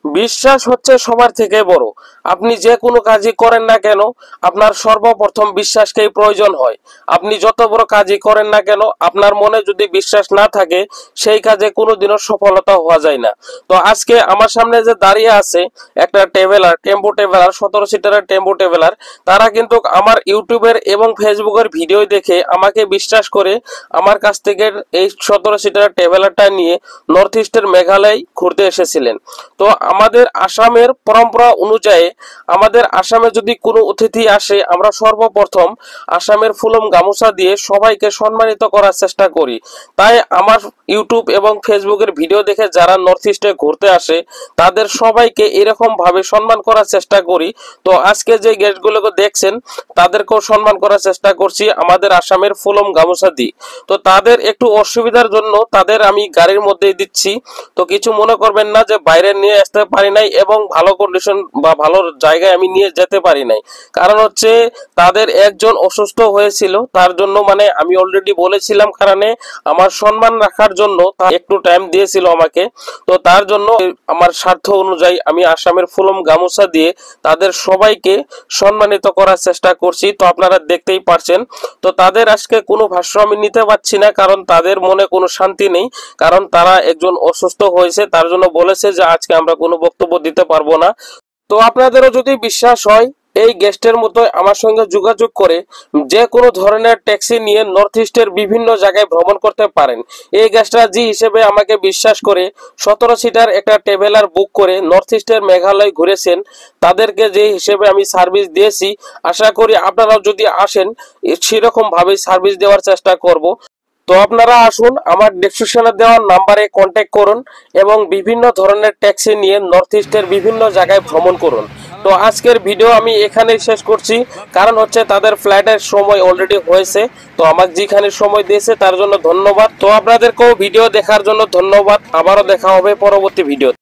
বিশ্বাস হচ্ছে সবার থেকে বড়। আপনি যে কোনো কাজই করেন না কেন, আপনার সর্বপ্রথম বিশ্বাসকেই প্রয়োজন হয়। আপনি যত বড় কাজই করেন না কেন, আপনার মনে যদি বিশ্বাস না থাকে, সেই কাজে কোনোদিনও সফলতা হওয়া যায় না। তো আজকে আমার সামনে যে দাঁড়িয়ে আছে একটা টেম্পো ট্রাভেলার, 17 সিটারের টেম্পো ট্রাভেলার, তারা কিন্তু আমার ইউটিউবের এবং ফেসবুকের ভিডিও দেখে আমাকে বিশ্বাস করে আমার কাছ থেকে এই 17 সিটারের ট্রাভেলারটা নিয়ে নর্থ ইস্টের মেঘালয় ঘুরতে এসেছিলেন। তো আমাদের আসামের পরম্পরা অনুযায়ী আমাদের আসামে যদি কোনো অতিথি আসে, আমরা সর্বপ্রথম আসামের ফুলম গামোচা দিয়ে সবাইকে সম্মানিত করার চেষ্টা করি। তাই আমার ইউটিউব এবং ফেসবুকের ভিডিও দেখে যারা নর্থ ইস্টে ঘুরতে আসে, তাদের সবাইকে এরকম ভাবে সম্মান করার চেষ্টা করি। তো আজকে যে গেস্টগুলোকে দেখছেন, তাদেরকেও সম্মান করার চেষ্টা করছি আমাদের আসামের ফুলম গামোচা দিয়ে। তো তাদের একটু অসুবিধার জন্য তাদের আমি গাড়ির মধ্যেই দিচ্ছি। তো কিছু মনে করবেন না যে বাইরে নিয়ে আসতে পারি নাই এবং ভালো কন্ডিশন বা ভালো জায়গায় আমি নিয়ে যেতে পারি নাই। কারণ হচ্ছে তাদের একজন অসুস্থ হয়েছিল, তার জন্য মানে আমি অলরেডি বলেছিলাম, কারণে আমার সম্মান রাখার জন্য একটু টাইম দিয়েছিল আমাকে। তো তার জন্য আমার স্বার্থ অনুযায়ী আমি আসামের ফুলম গামোচা দিয়ে তাদের সবাইকে সম্মানিত করার চেষ্টা করছি। তো আপনারা দেখতেই পারছেন। তো তাদের আজকে কোনো ভাষ্য আমি নিতে পারছি না, কারণ তাদের মনে কোনো শান্তি নেই। কারণ তারা একজন অসুস্থ হয়েছে, তার জন্য বলেছে যে আজকে আমরা কোনো বক্তব্য দিতে পারবো না। তো আপনাদেরও যদি বিশ্বাস হয়, এই গেস্টের মতো আমার সঙ্গে যোগাযোগ করে যে কোনো ধরনের ট্যাক্সি নিয়ে নর্থ ইস্টের বিভিন্ন জায়গায় ভ্রমণ করতে পারেন। এই গেস্টরা যে হিসেবে আমাকে বিশ্বাস করে 17 সিটার একটা ট্রাভেলার বুক করে নর্থ ইস্টের মেঘালয় ঘুরেছেন, তাদেরকে যে হিসেবে আমি সার্ভিস দিয়েছি, আশা করি আপনারাও যদি আসেন সেরকম ভাবে সার্ভিস দেওয়ার চেষ্টা করব। তো আপনারা আসুন, আমার ডেসক্রিপশনে দেওয়া নাম্বারে কন্ট্যাক্ট করুন এবং বিভিন্ন ধরনের ট্যাক্সি নিয়ে নর্থ ইস্টের বিভিন্ন জায়গায় ভ্রমণ করুন। তো আজকের ভিডিও আমি এখানেই শেষ করছি, কারণ হচ্ছে তাদের ফ্লাইটের সময় অলরেডি হয়েছে। তো আমাকে যেখানে সময় দিয়েছে তার জন্য ধন্যবাদ। তো আপনাদেরকেও ভিডিও দেখার জন্য ধন্যবাদ। আবারও দেখা হবে পরবর্তী ভিডিও।